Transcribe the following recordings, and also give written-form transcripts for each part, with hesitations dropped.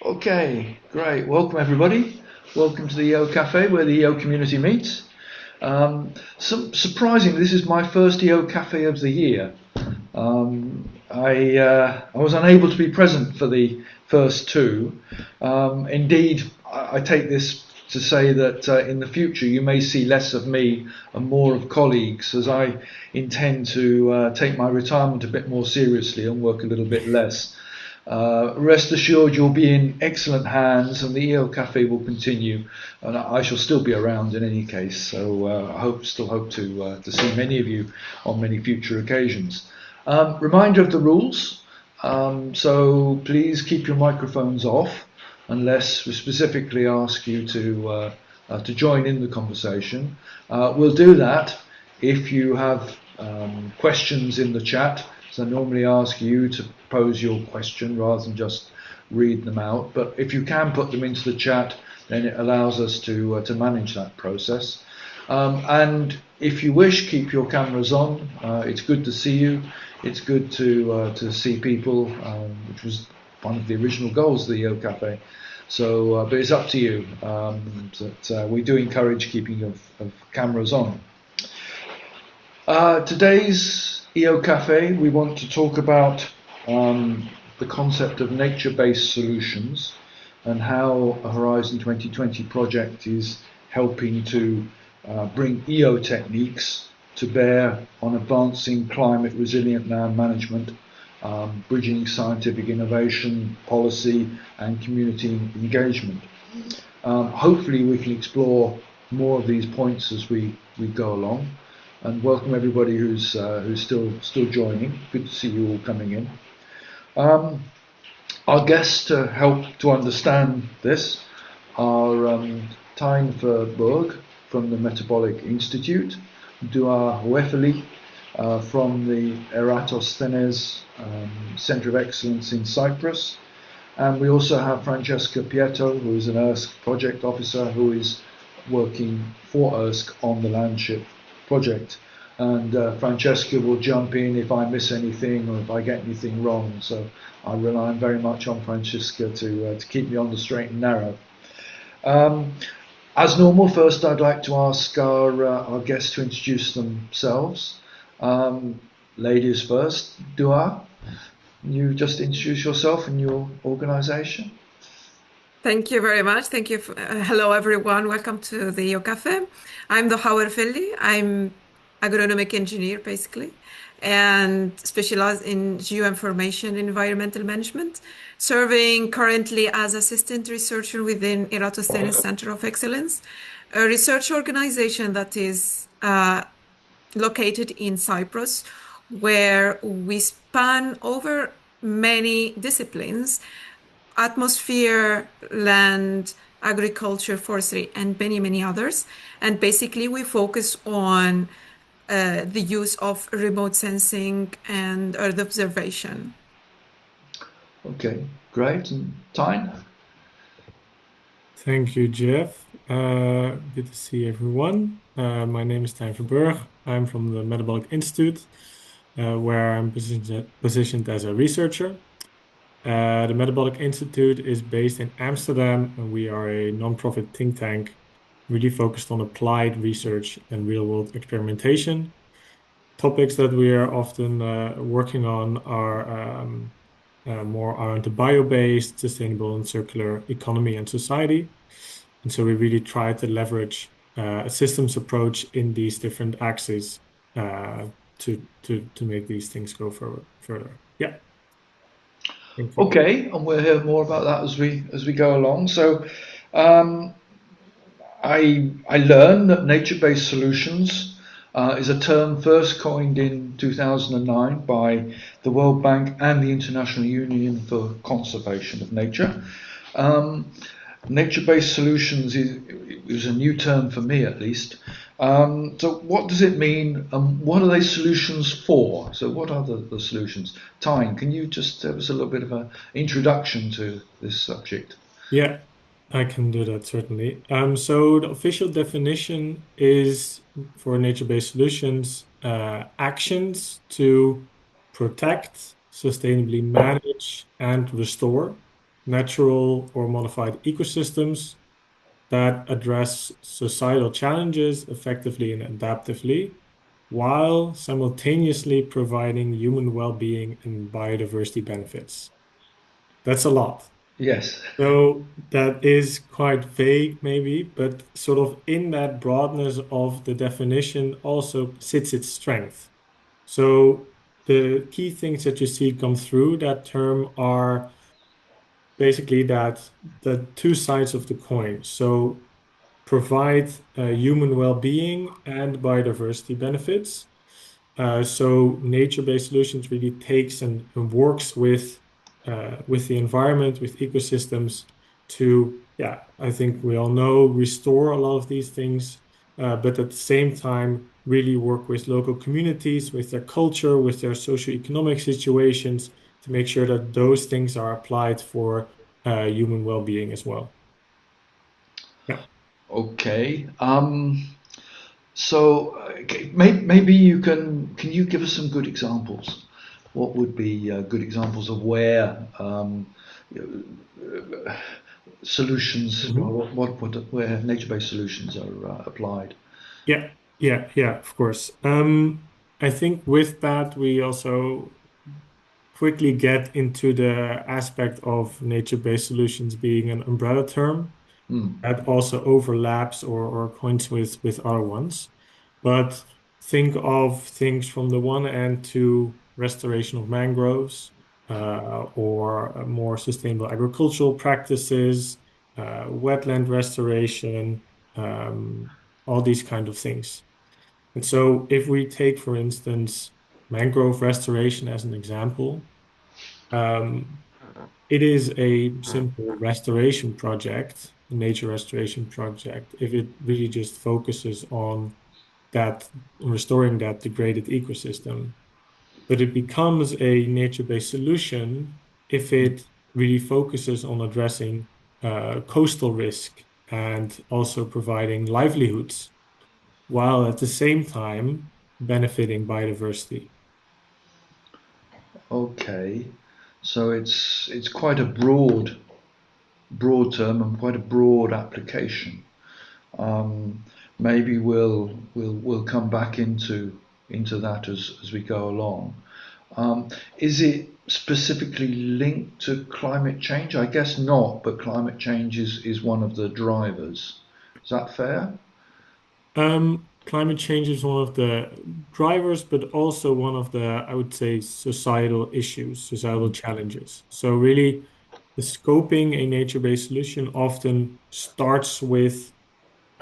Okay, great. Welcome everybody. Welcome to the EOcafe where the EO community meets. Surprisingly, this is my first EOcafe of the year. I was unable to be present for the first two. Indeed, I take this to say that in the future you may see less of me and more of colleagues, as I intend to take my retirement a bit more seriously and work a little bit less. Rest assured you'll be in excellent hands, and the EOcafe will continue, and I shall still be around in any case, so I still hope to see many of you on many future occasions. Reminder of the rules, so please keep your microphones off unless we specifically ask you to join in the conversation. We'll do that if you have questions in the chat. So I normally ask you to pose your question rather than just read them out. But if you can put them into the chat, then it allows us to manage that process. And if you wish, keep your cameras on. It's good to see you. It's good to see people, which was one of the original goals of the EOcafe. So, but it's up to you. But we do encourage keeping of cameras on. Today's EOcafe, we want to talk about the concept of nature-based solutions and how a Horizon 2020 project is helping to bring EO techniques to bear on advancing climate resilient land management, bridging scientific innovation, policy and community engagement. Hopefully we can explore more of these points as we go along. And welcome everybody who's still joining. Good to see you all coming in. Our guests to help to understand this are Tijn Verburg from the Metabolic Institute, Dua Huefeli from the Eratosthenes Centre of Excellence in Cyprus, and we also have Francesca Pietro, who is an ERSC project officer who is working for ERSC on the LandShift project, and Francesca will jump in if I miss anything or if I get anything wrong, so I rely very much on Francesca to keep me on the straight and narrow. As normal, first I'd like to ask our guests to introduce themselves. Ladies first. Dua, can you just introduce yourself and your organisation? Thank you very much. Thank you. Hello, everyone. Welcome to the EOcafe. I'm Doha Werfelli. I'm agronomic engineer, basically, and specialize in geoinformation and environmental management, serving currently as assistant researcher within Eratosthenes Center of Excellence, a research organization that is located in Cyprus, where we span over many disciplines: atmosphere, land, agriculture, forestry, and many, many others. And basically, we focus on the use of remote sensing and Earth observation. Okay, great. And Tijn? Thank you, Jeff. Good to see everyone. My name is Tijn Verburg. I'm from the Metabolic Institute, where I'm positioned as a researcher. The Metabolic Institute is based in Amsterdam, and we are a non-profit think tank really focused on applied research and real-world experimentation. Topics that we are often working on are more around the bio-based, sustainable and circular economy and society. And so we really try to leverage a systems approach in these different axes to make these things go further. Yeah. Okay, and we'll hear more about that as we go along. So I learned that nature-based solutions is a term first coined in 2009 by the World Bank and the International Union for Conservation of Nature. Nature-based solutions is a new term for me, at least. So what does it mean, and what are they solutions for? So what are the solutions? Tijn, can you just give us a little bit of an introduction to this subject? Yeah, I can do that, certainly. So the official definition is for nature-based solutions, actions to protect, sustainably manage, and restore natural or modified ecosystems that address societal challenges effectively and adaptively, while simultaneously providing human well-being and biodiversity benefits. That's a lot. Yes. So that is quite vague, maybe, but sort of in that broadness of the definition also sits its strength. So the key things that you see come through that term are basically that the two sides of the coin. So provide human well-being and biodiversity benefits. So nature-based solutions really takes and works with the environment, with ecosystems to, yeah, I think we all know, restore a lot of these things, but at the same time, really work with local communities, with their culture, with their socioeconomic situations to make sure that those things are applied for human well-being as well. Yeah. Okay. So maybe you can you give us some good examples? What would be good examples of where solutions, Mhm. where nature-based solutions are applied? Yeah, yeah, of course. I think with that, we also quickly get into the aspect of nature-based solutions being an umbrella term Hmm. that also overlaps or coins with other ones. But think of things from the one end to restoration of mangroves, or more sustainable agricultural practices, wetland restoration, um, all these kind of things. And so if we take, for instance, mangrove restoration as an example, um, it is a simple restoration project, a nature restoration project, if it really just focuses on that, restoring that degraded ecosystem. But it becomes a nature-based solution if it really focuses on addressing coastal risk and also providing livelihoods, while at the same time benefiting biodiversity. Okay. So it's quite a broad term and quite a broad application. Um, Maybe we'll come back into that as we go along. Is it specifically linked to climate change? I guess not, but climate change is one of the drivers. Is that fair? Climate change is one of the drivers, but also one of the, I would say, societal issues, societal challenges. So really, the scoping a nature-based solution often starts with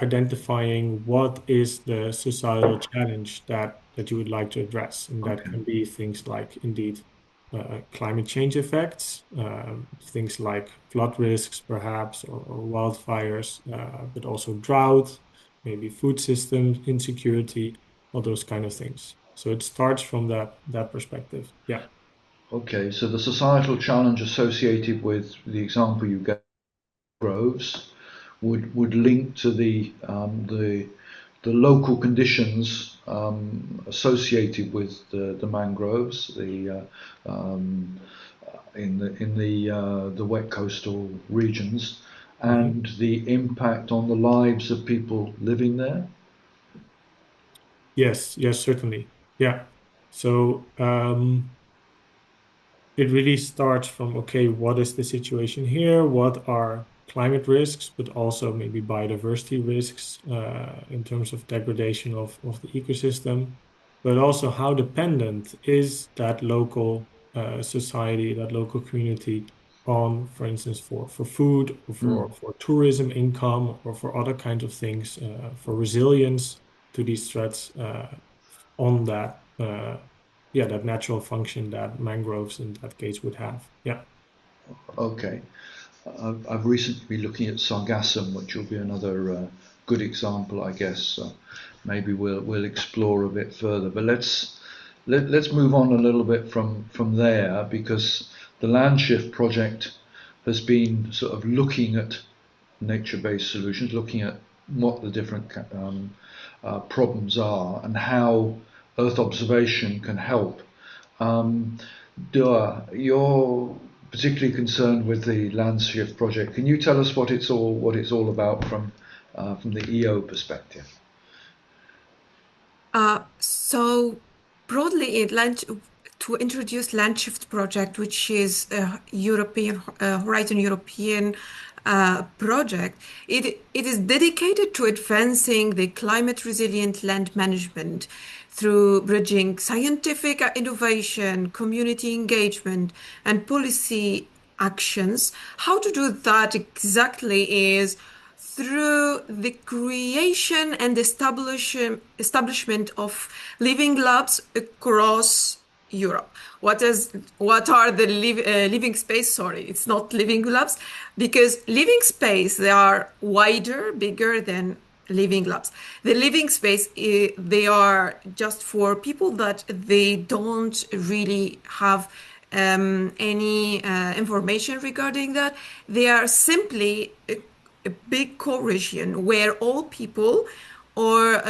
identifying what is the societal challenge that you would like to address, and that Okay. can be things like indeed climate change effects, things like flood risks perhaps, or wildfires, but also drought, maybe food system insecurity, all those kind of things. So it starts from that perspective. Yeah. Okay. So the societal challenge associated with the example you gave, groves, would link to the local conditions associated with the mangroves, the wet coastal regions, Mhm. and the impact on the lives of people living there. Yes, certainly. Yeah. So it really starts from, okay, what is the situation here? What are climate risks, but also maybe biodiversity risks in terms of degradation of the ecosystem, but also how dependent is that local society, that local community on, for instance, for food, or Mm. for tourism income, or for other kinds of things, for resilience to these threats on that. Yeah, that natural function that mangroves in that case would have. Yeah. Okay. I've recently been looking at sargassum, which will be another good example, I guess. Maybe we'll explore a bit further, but let's move on a little bit from there, because the LandShift project has been sort of looking at nature-based solutions, looking at what the different problems are and how Earth observation can help. Um, your particularly concerned with the LandShift project. Can you tell us what it's all about from the EO perspective? So broadly, to introduce LandShift project, which is a European Horizon European project, it is dedicated to advancing the climate resilient land management through bridging scientific innovation, community engagement, and policy actions. How to do that exactly is through the creation and establishment of living labs across Europe. What are the living space? Sorry, it's not living labs, because living space, they are wider, bigger than living labs. The living space, they are just for people that they don't really have any information regarding that. They are simply a big co-region where all people or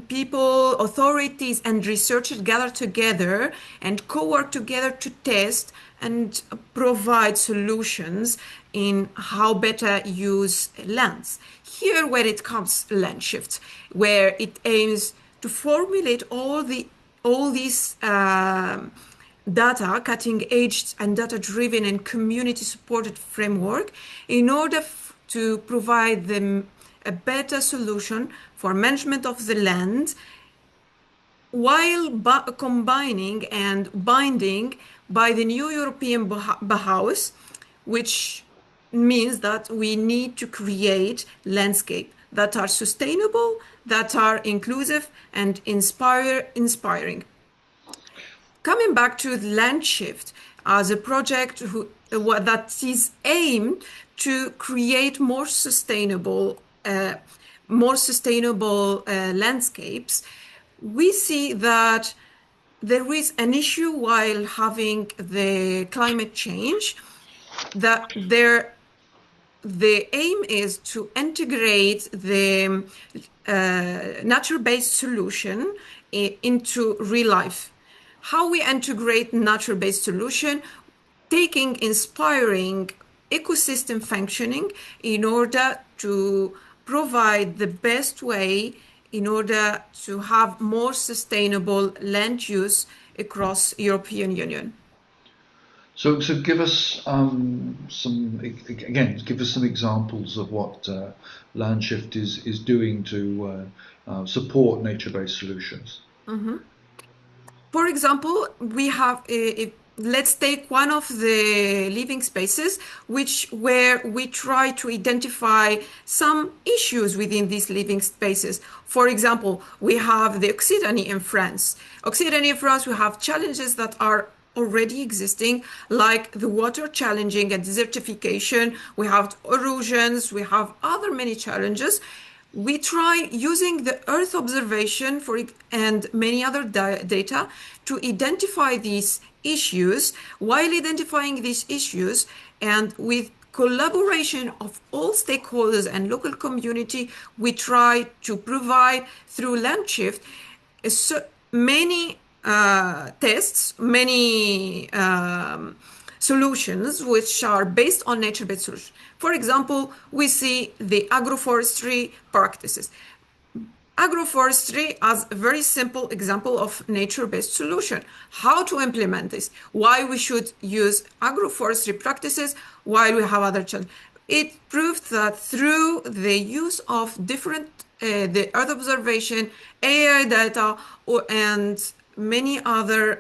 people, authorities, and researchers gather together and co-work together to test and provide solutions in how better use lands. Here, where it comes LandShift, where it aims to formulate all these data, cutting edge and data driven and community supported framework in order to provide them a better solution for management of the land, while combining and binding by the new European Bauhaus, which means that we need to create landscapes that are sustainable, that are inclusive, and inspiring. Coming back to LandShift as a project that is aimed to create more sustainable landscapes, we see that there is an issue while having the climate change, that the aim is to integrate the nature-based solution into real life. How we integrate nature-based solution, taking inspiring ecosystem functioning in order to provide the best way in order to have more sustainable land use across European Union. So give us some examples of what LandShift is doing to support nature-based solutions. Mm-hmm. For example, we have let's take one of the living spaces where we try to identify some issues within these living spaces. For example, we have the Occitanie in France. Occitanie in France, we have challenges that are already existing, like the water challenging and desertification. We have erosions, we have other many challenges. We try using the Earth observation and many other data to identify these issues. While identifying these issues, and with collaboration of all stakeholders and local community, we try to provide through LandShift many tests, many solutions which are based on nature-based solutions. For example, we see the agroforestry practices. Agroforestry as a very simple example of nature-based solution. How to implement this? Why we should use agroforestry practices while we have other challenges? It proved that through the use of different the Earth observation, AI data, and many other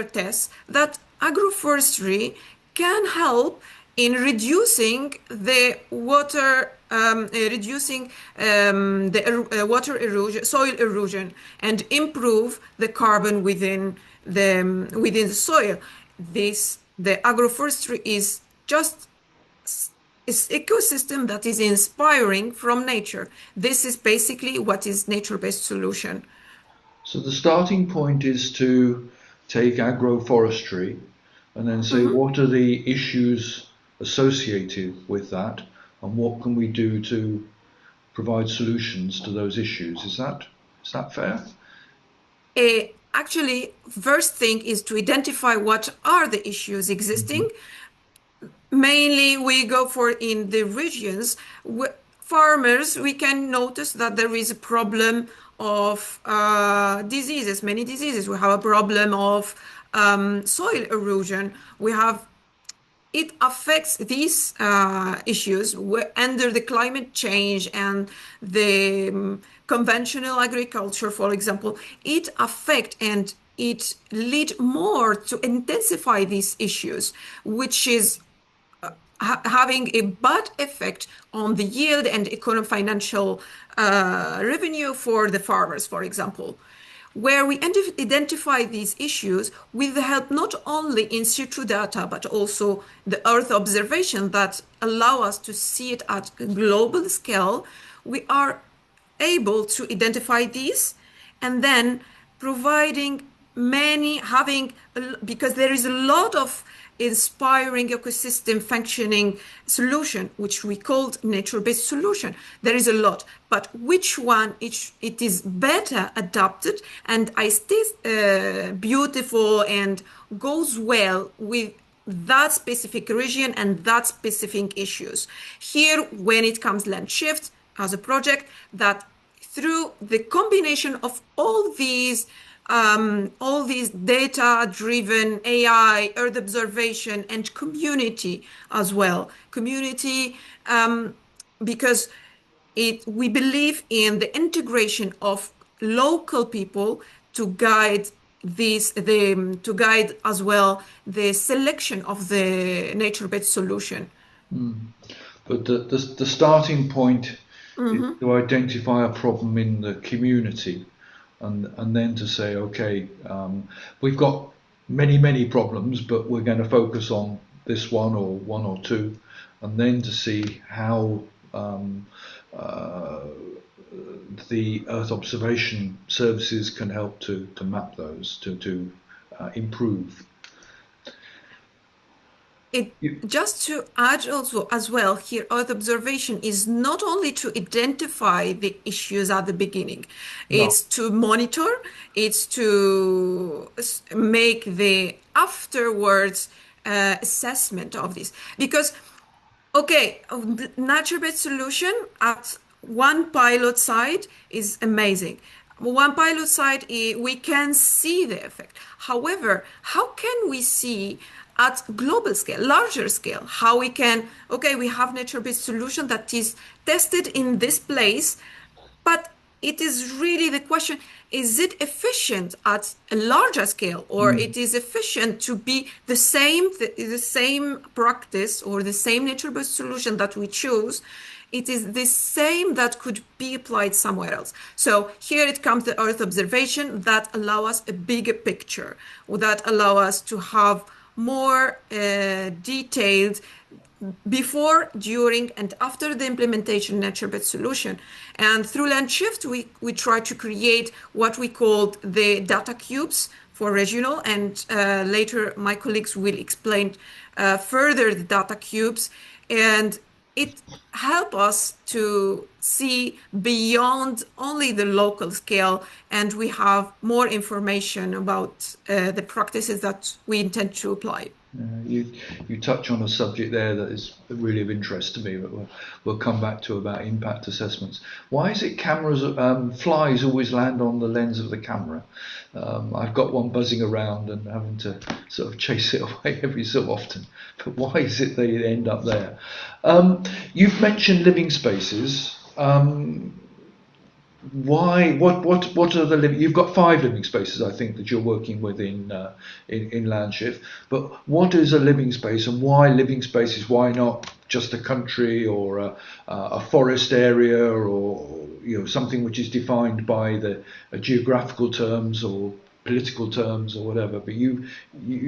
tests, that agroforestry can help in reducing the water water erosion, soil erosion, and improve the carbon within the soil. The agroforestry is just is ecosystem that is inspiring from nature. This is basically what is nature-based solution. So the starting point is to take agroforestry and then say, what are the issues associated with that, and what can we do to provide solutions to those issues? Is that fair? actually, first thing is to identify what are the issues existing. Mainly, we go for in the regions farmers, we can notice that there is a problem of diseases, many diseases. We have a problem of soil erosion. We have it affects these issues under the climate change and the conventional agriculture, for example. It affect and it lead more to intensify these issues, which is having a bad effect on the yield and economic financial revenue for the farmers, for example. Where we identify these issues with the help not only in situ data, but also the Earth observation that allow us to see it at a global scale, we are able to identify these and then providing because there is a lot of inspiring ecosystem functioning solution, which we called nature-based solution. There is a lot, but which one it is better adapted and I stay beautiful and goes well with that specific region and that specific issues. Here, when it comes LandShift as a project that through the combination of all these data-driven AI, Earth observation, and community as well. Community, because we believe in the integration of local people to guide to guide as well the selection of the nature-based solution. But the starting point is to identify a problem in the community. And then to say, okay, we've got many problems, but we're going to focus on this one or two, and then to see how the Earth observation services can help to map those, to improve. Just to add also as well here, Earth observation is not only to identify the issues at the beginning, it's to monitor, it's to make the afterwards assessment of this. Because, okay, nature-based solution at one pilot site is amazing. One pilot site, we can see the effect. However, how can we see at global scale, larger scale, how we can, okay, we have nature-based solution that is tested in this place, but it is really the question, is it efficient at a larger scale, or it is efficient to be the same practice or the same nature-based solution that we choose, it is the same that could be applied somewhere else. So here it comes the Earth observation that allow us a bigger picture, that allow us to have more detailed before, during, and after the implementation nature-based solution. And through LandShift, we try to create what we called the data cubes for regional, and later my colleagues will explain further the data cubes. And it helps us to see beyond only the local scale, and we have more information about the practices that we intend to apply. You touch on a subject there that is really of interest to me, but we'll come back to about impact assessments. Why is it flies always land on the lens of the camera? I've got one buzzing around and having to sort of chase it away every so often. But why is it they end up there? You've mentioned living spaces. Why? What are the living? You've got 5 living spaces, I think, that you're working with in LandShift. But what is a living space, and why living spaces? Why not just a country or a forest area, or something which is defined by the geographical terms or political terms or whatever? But you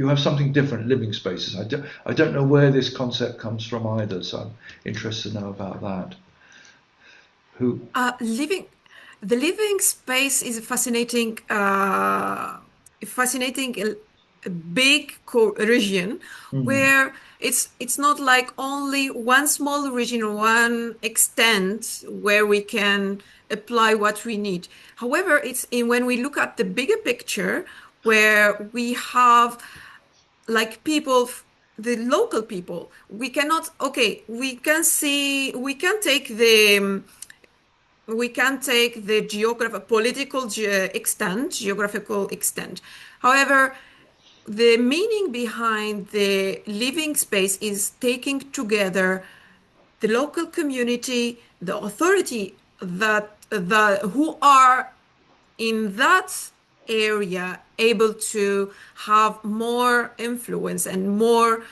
have something different, living spaces. I don't know where this concept comes from either, so I'm interested to know about that. The living space is a fascinating big region where it's not like only one small region or one extent where we can apply what we need. However, when we look at the bigger picture, where we have like people, the local people. We cannot, okay, we can take the geographical extent. However, the meaning behind the living space is taking together the local community, the authority who are in that area able to have more influence and more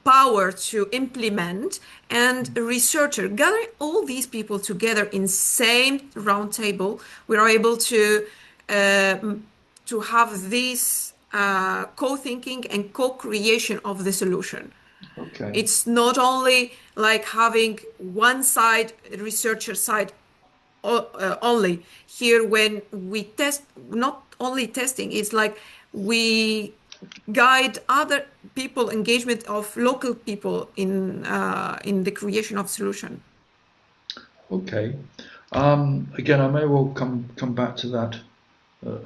power to implement, and a researcher gathering all these people together in same round table, we are able to have this co-thinking and co-creation of the solution. Okay. It's not only like having one side, researcher side only. Here, when we test, not only testing, it's like we guide other people, engagement of local people in the creation of solution. Okay. Again, I may well come back to that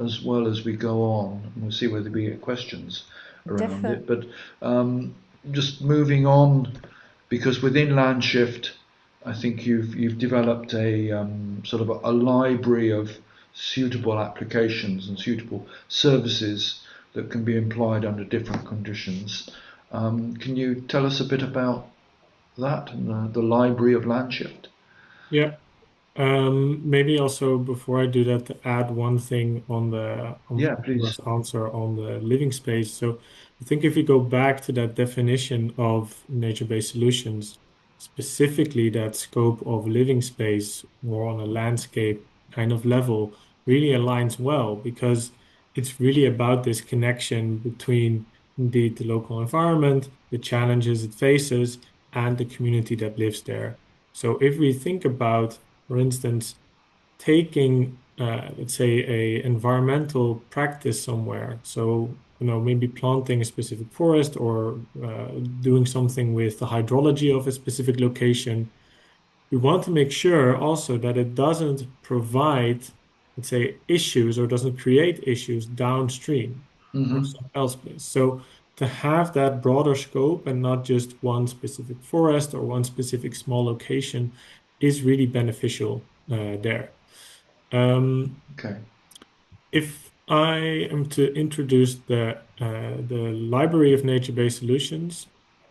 as well as we go on, and we'll see whether we get questions around it. But just moving on, because within LandShift, I think you've developed a sort of a library of suitable applications and suitable services that can be employed under different conditions. Can you tell us a bit about that and the library of LandShift? Yeah. Maybe also before I do that, to add one thing on Yeah, please. Laura's answer on the living space. So I think if we go back to that definition of nature-based solutions, specifically that scope of living space more on a landscape kind of level really aligns well, because it's really about this connection between indeed the local environment, the challenges it faces, and the community that lives there. So if we think about, for instance, taking, let's say, a environmental practice somewhere, so maybe planting a specific forest or doing something with the hydrology of a specific location, we want to make sure also that it doesn't provide, let's say, issues or doesn't create issues downstream or Mm-hmm. somewhere else. So to have that broader scope and not just one specific forest or one specific small location is really beneficial there. Okay. If I am to introduce the library of nature-based solutions,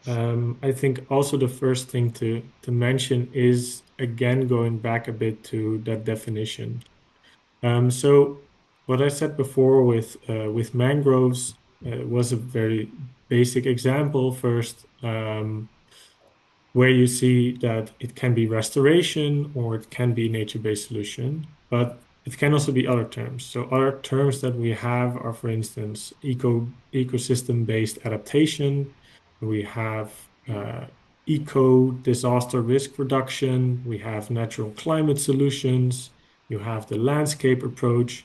I think also the first thing to mention is again going back a bit to that definition. So what I said before with mangroves was a very basic example first, where you see that it can be restoration or it can be nature-based solution, but it can also be other terms. So other terms that we have are, for instance, ecosystem-based adaptation. We have eco disaster risk reduction. We have natural climate solutions. You have the landscape approach.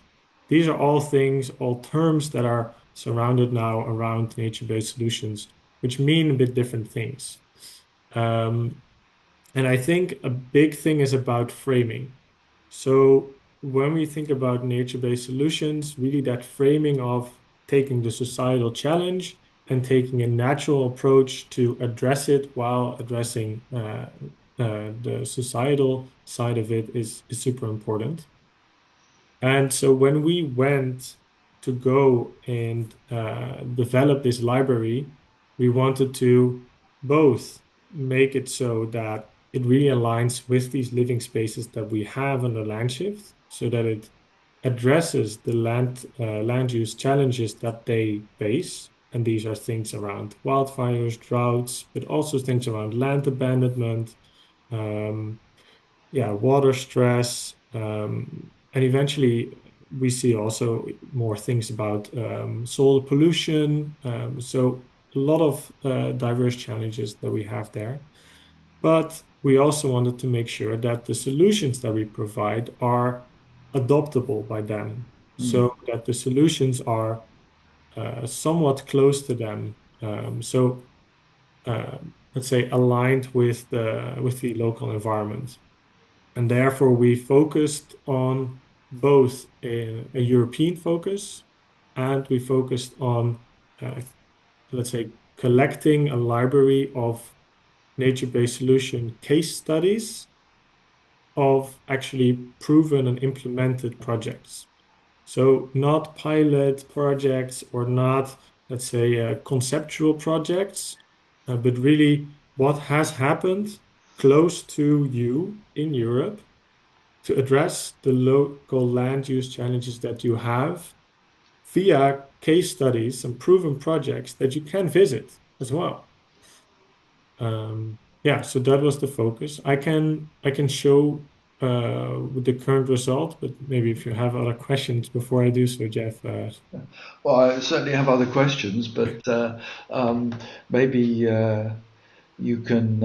These are all things, all terms that are surrounded now around nature-based solutions, which mean a bit different things. Um, and I think a big thing is about framing. So when we think about nature-based solutions, really that framing of taking the societal challenge and taking a natural approach to address it while addressing the societal side of it is super important. And so when we went to go and develop this library, we wanted to both make it so that it really aligns with these living spaces that we have on the LandShift, so that it addresses the land use challenges that they face. And these are things around wildfires, droughts, but also things around land abandonment, um, yeah, water stress, and eventually we see also more things about soil pollution. So a lot of diverse challenges that we have there. But we also wanted to make sure that the solutions that we provide are adoptable by them, Mm. so that the solutions are somewhat close to them. So let's say aligned with the local environment. And therefore, we focused on both a European focus, and we focused on, uh, let's say, collecting a library of nature-based solution case studies of actually proven and implemented projects. So not pilot projects or not, let's say, conceptual projects, but really what has happened close to you in Europe to address the local land use challenges that you have via case studies and proven projects that you can visit as well. Yeah, so that was the focus. I can show with the current result, but maybe if you have other questions before I do so, Jeff. Well, I certainly have other questions, but maybe you can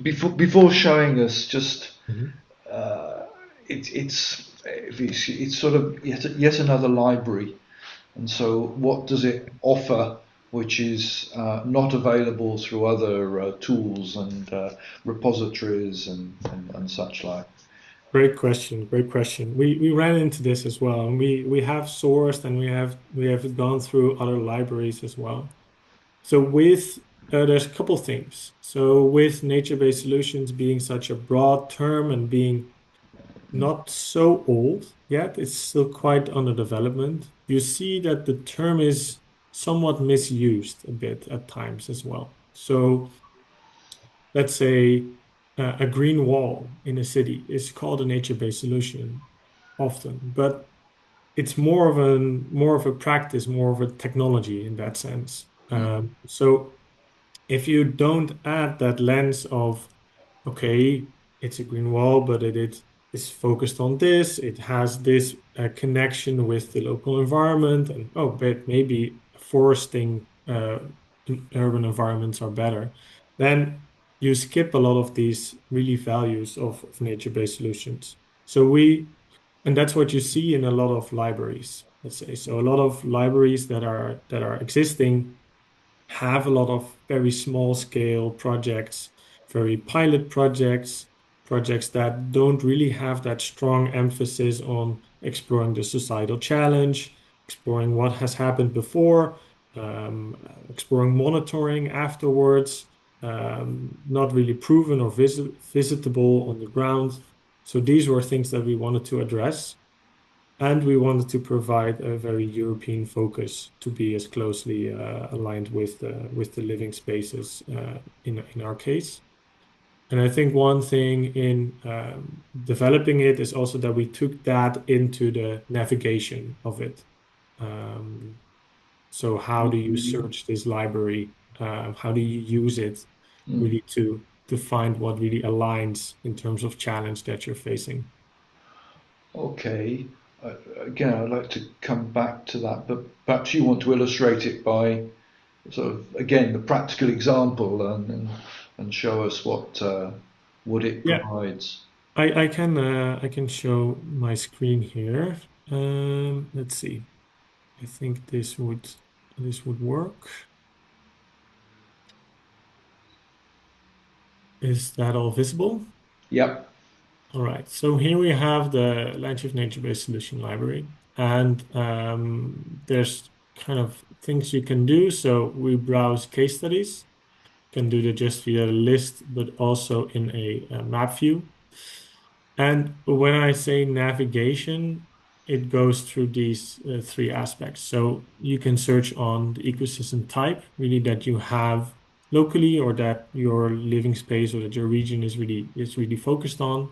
before showing us just Mhm. it's sort of yet another library, and so what does it offer which is not available through other tools and repositories and such like? Great question. Great question. We ran into this as well, and we have sourced and we have gone through other libraries as well. So with there's a couple things. So with nature-based solutions being such a broad term and being not so old yet, it's still quite under development. You see that the term is somewhat misused a bit at times as well. So let's say a green wall in a city is called a nature-based solution often, but it's more of a practice, more of a technology in that sense. So if you don't add that lens of, okay, it's a green wall, but it is focused on this, it has this connection with the local environment, and oh, but maybe foresting urban environments are better, then you skip a lot of these really values of nature-based solutions. So and that's what you see in a lot of libraries, let's say. So a lot of libraries that are existing have a lot of very small scale projects, very pilot projects, projects that don't really have that strong emphasis on exploring the societal challenge, exploring what has happened before, exploring monitoring afterwards, not really proven or visitable on the ground. So these were things that we wanted to address. And we wanted to provide a very European focus to be as closely aligned with the living spaces in our case. And I think one thing in developing it is also that we took that into the navigation of it. Um, so how do you search this library? How do you use it Mm. really to find what really aligns in terms of challenge that you're facing? Okay. Again, I'd like to come back to that, but perhaps you want to illustrate it by sort of again the practical example and show us what it Yeah. provides. I can show my screen here. Let's see. I think this would work. Is that all visible? Yep. All right. So here we have the LandShift nature-based solution library, and there's kind of things you can do. So we browse case studies, can do that just via a list, but also in a map view. And when I say navigation, it goes through these three aspects. So you can search on the ecosystem type, really that you have locally or that your living space or that your region is really focused on.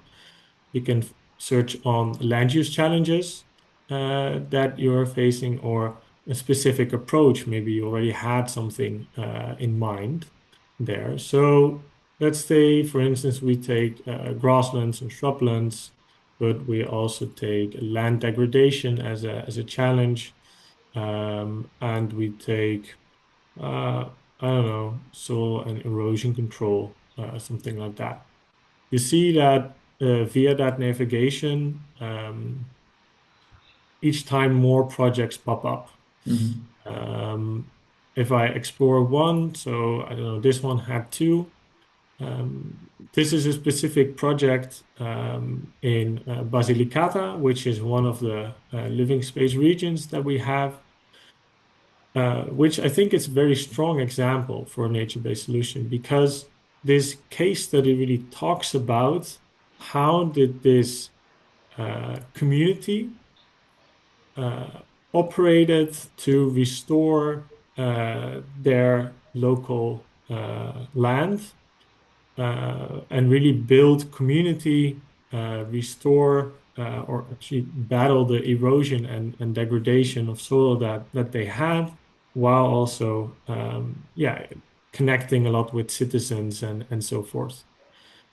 You can search on land use challenges that you're facing or a specific approach. Maybe you already had something in mind there. So let's say, for instance, we take grasslands and shrublands, but we also take land degradation as a challenge, and we take I don't know, soil and erosion control, something like that. You see that via that navigation, each time more projects pop up. Mhm. Um, if I explore one, so I don't know, this one had two. This is a specific project in Basilicata, which is one of the living space regions that we have, which I think is a very strong example for a nature-based solution because this case study really talks about how did this community operated to restore their local land and really build community, restore or actually battle the erosion and degradation of soil that they had, while also connecting a lot with citizens and so forth.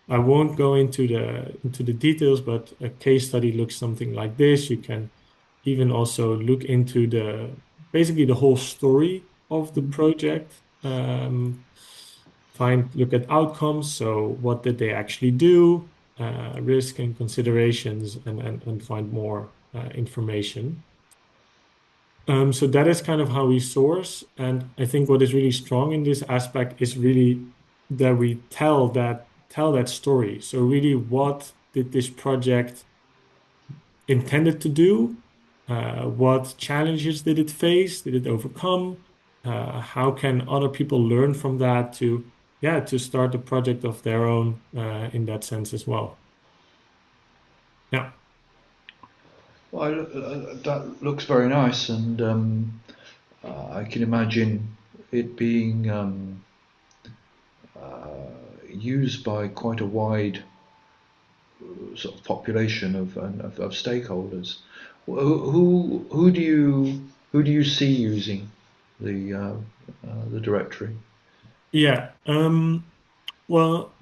I won't go into the details, but a case study looks something like this. You can even also look into basically the whole story of the project. Look at outcomes. So what did they actually do? Risk and considerations, and find more information. So that is kind of how we source. And I think what is really strong in this aspect is really that we tell that story. So really, what did this project intended to do? What challenges did it face? Did it overcome? How can other people learn from that to start a project of their own in that sense as well? Yeah. Well, that looks very nice, and I can imagine it being used by quite a wide sort of population of stakeholders. Who do you see using the directory? Yeah. Well,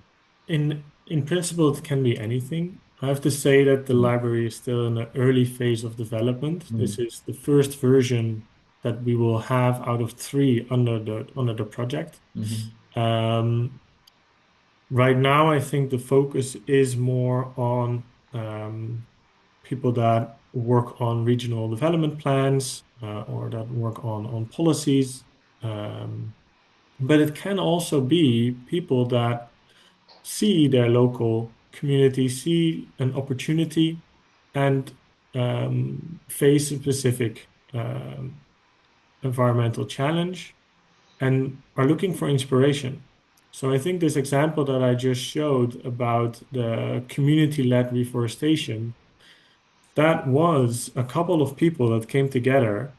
in principle, it can be anything. I have to say that the library is still in the early phase of development. This is the first version that we will have out of three under the project. Right now, I think the focus is more on people that work on regional development plans or that work on policies. But it can also be people that see their local community, see an opportunity, and face a specific environmental challenge and are looking for inspiration. So I think this example that I just showed about the community-led reforestation, that was a couple of people that came together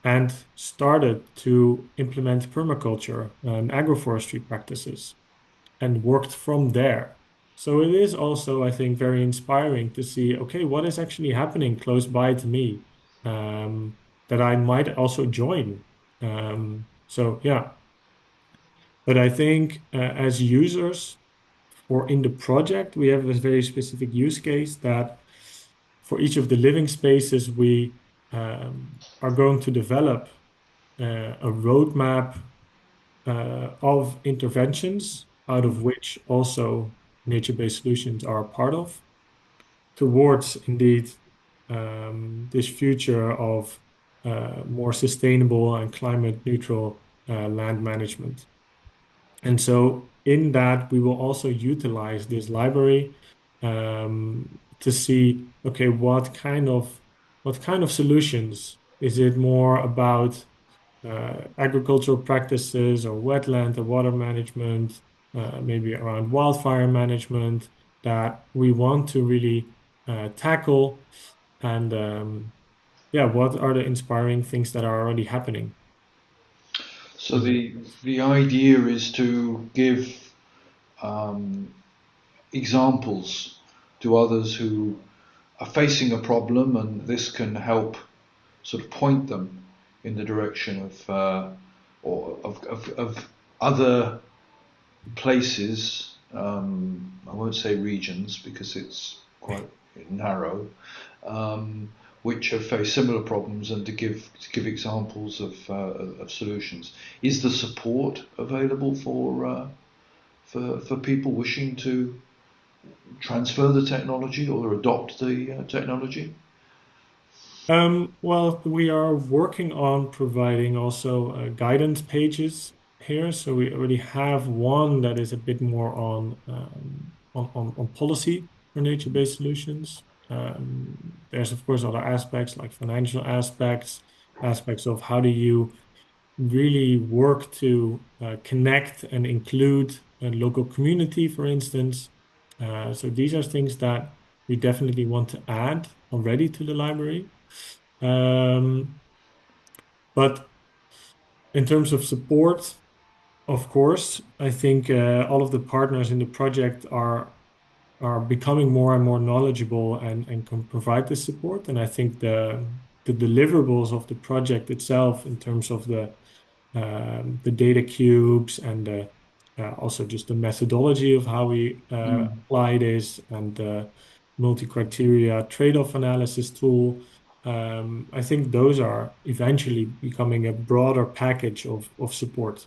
and started to implement permaculture and agroforestry practices and worked from there. So it is also, I think, very inspiring to see, okay, what is actually happening close by to me that I might also join. So yeah, but I think as users or in the project, we have a very specific use case that for each of the living spaces, we are going to develop a roadmap of interventions, out of which also nature-based solutions are a part of, towards indeed this future of more sustainable and climate neutral land management. And so in that, we will also utilize this library to see, okay, what kind of solutions? Is it more about agricultural practices or wetland or water management, maybe around wildfire management that we want to really tackle? And what are the inspiring things that are already happening? So the idea is to give examples to others who are facing a problem, and this can help sort of point them in the direction of other places. I won't say regions because it's quite narrow, which have faced similar problems, and to give examples of solutions. Is the support available for people wishing to transfer the technology or adopt the technology? Well, we are working on providing also guidance pages here. So we already have one that is a bit more on policy for nature-based solutions. There's of course other aspects like financial aspects of how do you really work to connect and include a local community, for instance. So these are things that we definitely want to add already to the library. But in terms of support, of course, I think all of the partners in the project are becoming more and more knowledgeable and can provide this support. And I think the deliverables of the project itself in terms of the data cubes and also just the methodology of how we apply this and the multi-criteria trade-off analysis tool. I think those are eventually becoming a broader package of support.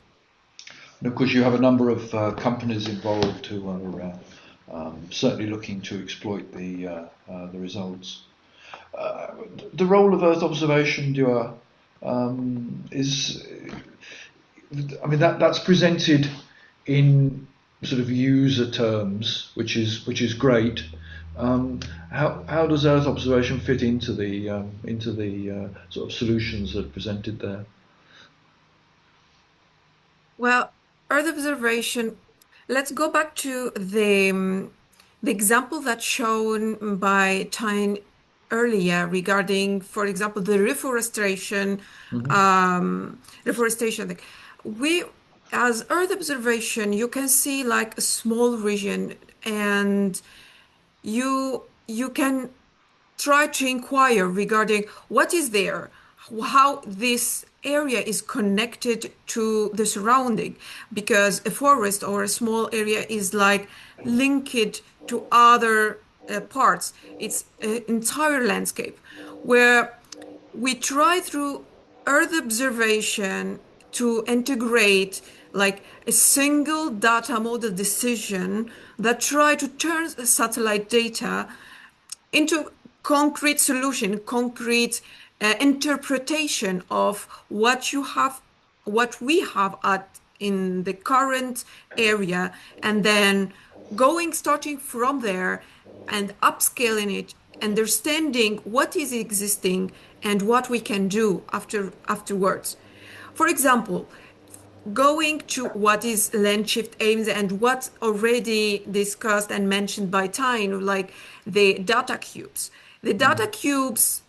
And of course, you have a number of companies involved who are certainly looking to exploit the results. The role of Earth observation, Dua, is, I mean, that's presented in sort of user terms, which is great. How does Earth observation fit into the sort of solutions that are presented there? Well, Earth observation, let's go back to the example that's shown by Tyne earlier regarding, for example, the reforestation, reforestation thing. We, as Earth observation, you can see like a small region, and you can try to inquire regarding what is there, how this area is connected to the surrounding, because a forest or a small area is like linked to other parts. It's an entire landscape where we try through Earth observation to integrate like a single data model decision that try to turn the satellite data into concrete solution, concrete interpretation of what you have, what we have at in the current area, and then starting from there and upscaling it, understanding what is existing and what we can do afterwards. For example, going to what is LandShift aims and what's already discussed and mentioned by Tyne, like the data cubes. The data cubes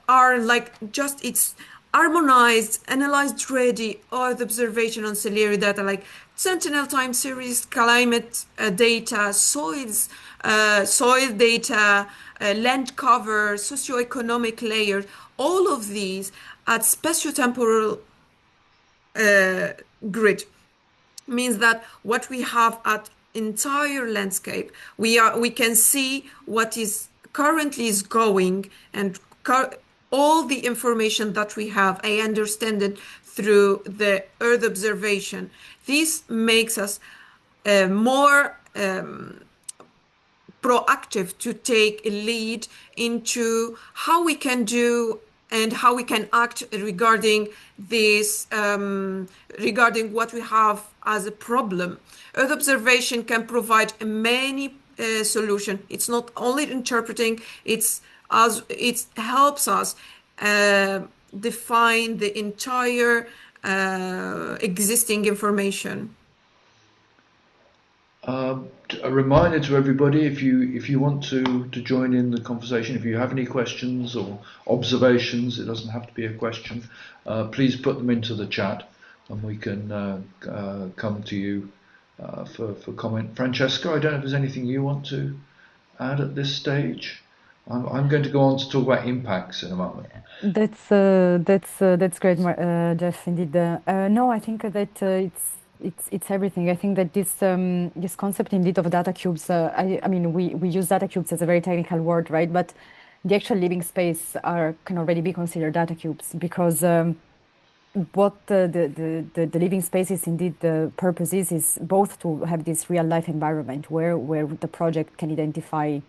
are like just it's harmonized, analyzed ready, Earth observation on cellular data like Sentinel time series, climate data, soil data, land cover, socioeconomic layers, all of these at spatiotemporal grid means that what we have at entire landscape, we can see what is currently is going, and all the information that we have, I understand it through the Earth observation. This makes us more proactive to take a lead into how we can do and how we can act regarding this, regarding what we have as a problem. Earth observation can provide many solutions. It's not only interpreting; it helps us define the entire existing information. A reminder to everybody, if you want to join in the conversation, if you have any questions or observations, it doesn't have to be a question, please put them into the chat and we can come to you for comment. Francesca, I don't know if there's anything you want to add at this stage. I'm going to go on to talk about impacts in a moment. That's great, Jeff. Indeed, no, I think that it's everything. I think that this concept indeed of data cubes. I mean, we use data cubes as a very technical word, right? But the actual living space can already be considered data cubes, because what the living space is indeed, the purpose is both to have this real life environment where the project can identify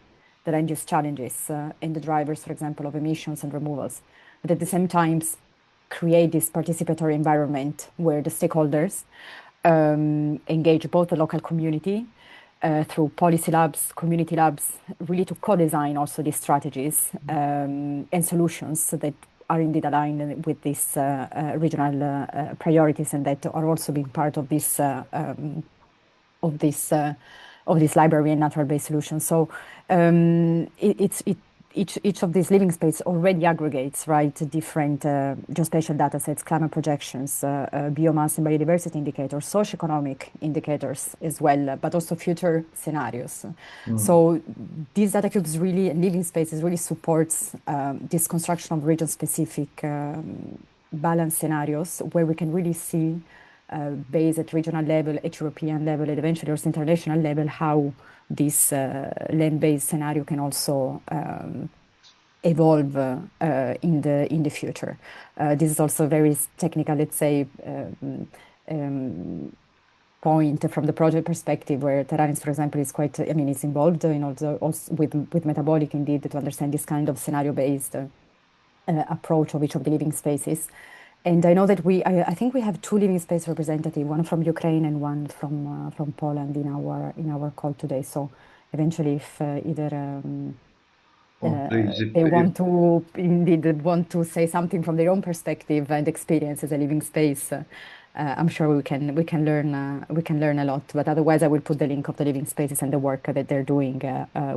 the land use challenges and the drivers, for example, of emissions and removals, but at the same time create this participatory environment where the stakeholders engage both the local community through policy labs, community labs, really to co-design also these strategies and solutions that are indeed aligned with these regional priorities, and that are also being part of this library and natural-based solutions. So each of these living space already aggregates, right, different geospatial data sets, climate projections, biomass and biodiversity indicators, socioeconomic indicators as well, but also future scenarios. So these data cubes really, and living spaces really supports this construction of region-specific balance scenarios where we can really see based at regional level, at European level, and eventually also international level, how this land-based scenario can also evolve in the future. This is also a very technical, let's say, point from the project perspective, where Terranis, for example, is quite, is involved in also with metabolic, indeed, to understand this kind of scenario-based approach of each of the living spaces. And I know that I think we have two living space representatives, one from Ukraine and one from Poland in our call today. So eventually, if either they want to say something from their own perspective and experience as a living space, I'm sure we can learn a lot. But otherwise, I will put the link of the living spaces and the work that they're doing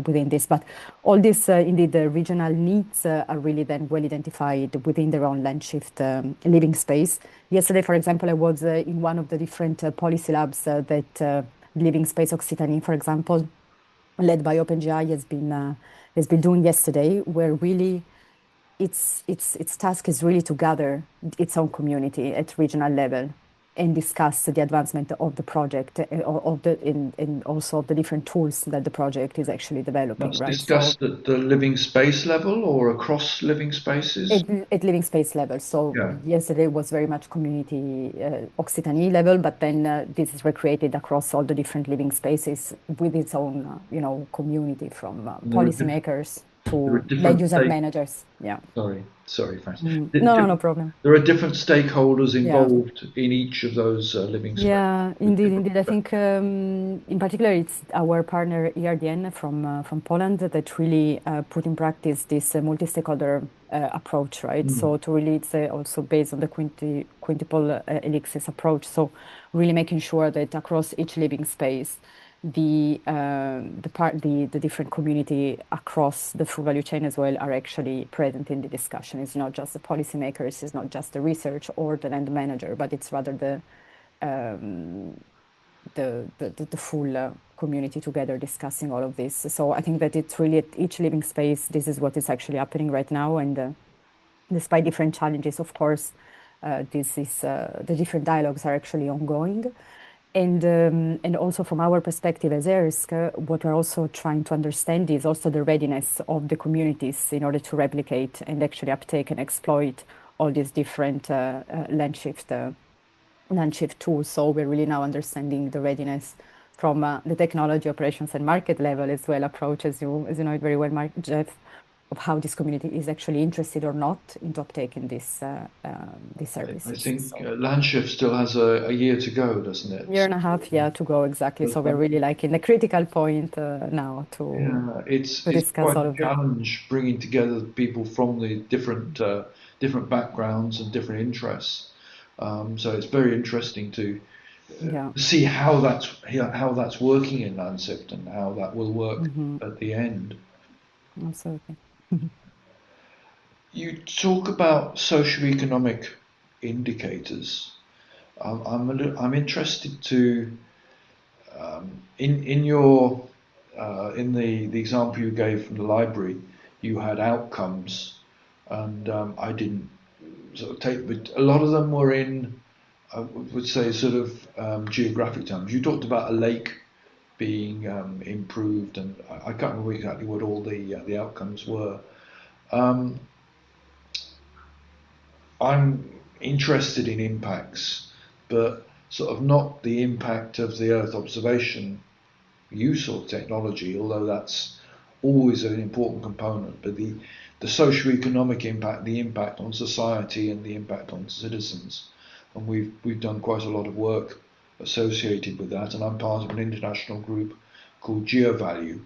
within this. But all this, indeed, the regional needs are really then well identified within their own LandShift living space. Yesterday, for example, I was in one of the different policy labs that Living Space Occitanie, for example, led by OpenGI, has been doing yesterday, where really its task is really to gather its own community at regional level and discuss the advancement of the project, and also of the different tools that the project is actually developing. That's right? discussed at the living space level or across living spaces? At living space level. So Yeah. yesterday was very much community Occitanie level, but then this is recreated across all the different living spaces with its own, community, from policymakers to land user managers. Yeah. Sorry, Francis. No problem. There are different stakeholders involved in each of those living spaces. Yeah, indeed. I think in particular it's our partner ERDN from Poland that really put in practice this multi-stakeholder approach, right? So to really, it's also based on the quintuple ellipsis approach. So really making sure that across each living space, the different community across the full value chain as well are actually present in the discussion. It's not just the policymakers, it's not just the research or the land manager, but it's rather the full community together discussing all of this. So I think that it's really at each living space, this is what is actually happening right now. And despite different challenges, of course, the different dialogues are actually ongoing. And also from our perspective as ERSC, what we're also trying to understand is also the readiness of the communities in order to replicate and actually uptake and exploit all these different LandShift tools. So we're really now understanding the readiness from the technology, operations, and market level as well approach, as you know it very well, Jeff, of how this community is actually interested or not into uptaking these services. I think LandShift still has a year to go, doesn't it? Year and a half, to go, exactly. So we're really in a critical point now to discuss quite all a of that. challenge bringing together people from the different backgrounds and different interests. So it's very interesting to see how that's working in LandShift and how that will work at the end. Absolutely. You talk about socioeconomic indicators. I'm interested to in the example you gave from the library, you had outcomes, and I didn't sort of take, but a lot of them were in, I would say, sort of geographic terms. You talked about a lake being improved, and I can't remember exactly what all the outcomes were. I'm interested in impacts, but sort of not the impact of the Earth observation use of technology, although that's always an important component, but the socio-economic impact, the impact on society, and the impact on citizens. And we've done quite a lot of work associated with that. And I'm part of an international group called GeoValue,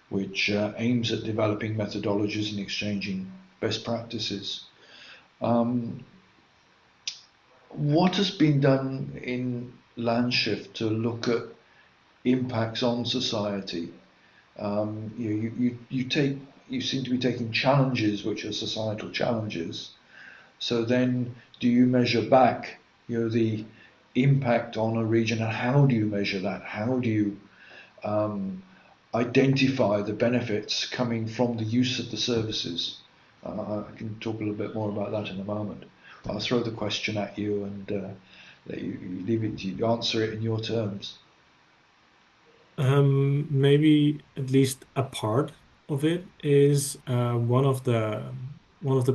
which aims at developing methodologies and exchanging best practices. What has been done in LandShift to look at impacts on society? You seem to be taking challenges which are societal challenges. So then, do you measure back, the impact on a region, and how do you measure that? How do you identify the benefits coming from the use of the services? I can talk a little bit more about that in a moment. I'll throw the question at you and let you answer it in your terms. Maybe at least a part of it is one of the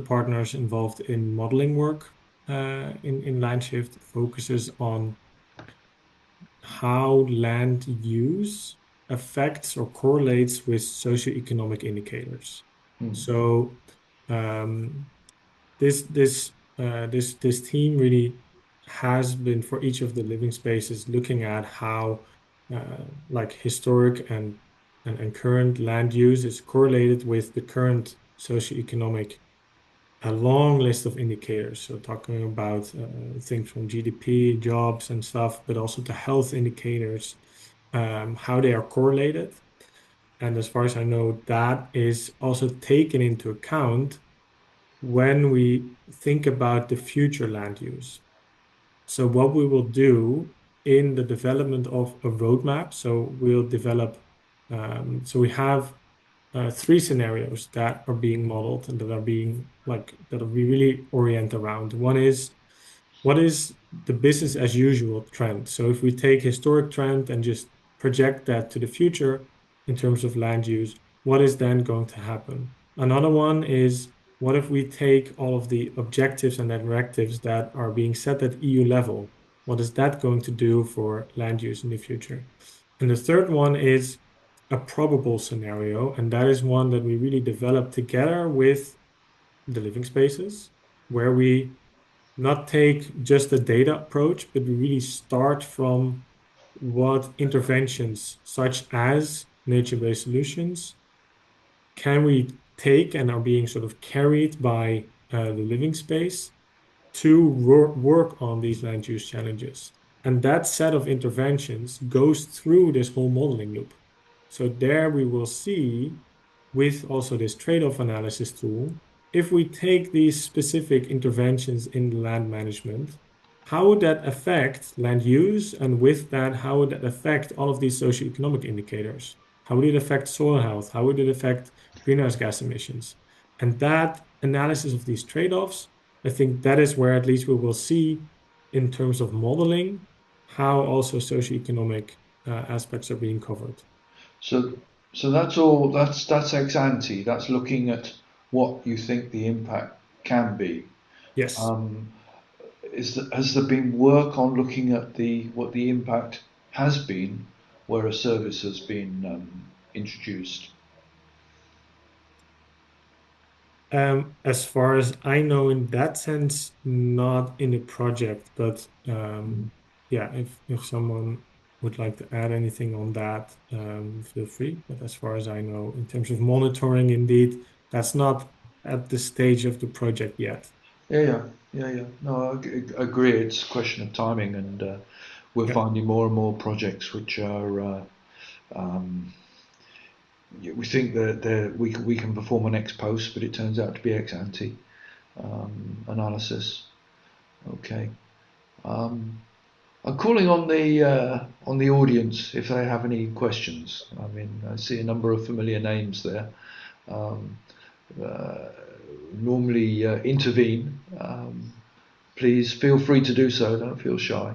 partners involved in modeling work in LandShift focuses on how land use affects or correlates with socioeconomic indicators. So this team really has been for each of the living spaces looking at how like historic and current land use is correlated with the current socioeconomic a long list of indicators. So talking about things from GDP, jobs and stuff, but also the health indicators, how they are correlated. And as far as I know, that is also taken into account when we think about the future land use. So what we will do in the development of a roadmap, so we'll develop, so we have 3 scenarios that are being modeled and that we really orient around. One is, what is the business as usual trend? So if we take historic trend and just project that to the future in terms of land use, what is then going to happen? Another one is, what if we take all of the objectives and directives that are being set at EU level? What is that going to do for land use in the future? And the third one is a probable scenario, and that is one that we really develop together with the living spaces, where we not take just a data approach, but we really start from what interventions, such as nature-based solutions, can we take and are being sort of carried by the living space to work on these land use challenges. And that set of interventions goes through this whole modeling loop. So there we will see, with also this trade-off analysis tool, if we take these specific interventions in land management, how would that affect land use? And with that, how would that affect all of these socioeconomic indicators? How would it affect soil health? How would it affect greenhouse gas emissions? And that analysis of these trade-offs, I think that is where at least we will see in terms of modeling how also socioeconomic aspects are being covered. So that's all. That's ex ante. That's looking at what you think the impact can be. Yes. Has there been work on looking at what the impact has been where a service has been introduced? As far as I know, in that sense, not in the project, but yeah, if someone would like to add anything on that, feel free. But as far as I know, in terms of monitoring, indeed, that's not at the stage of the project yet. Yeah. No, I agree. It's a question of timing, and we're finding more and more projects which are. We think that we can perform an ex post, but it turns out to be ex ante analysis. Okay. I'm calling on the audience if they have any questions. I mean, I see a number of familiar names there. Normally intervene. Please feel free to do so. Don't feel shy.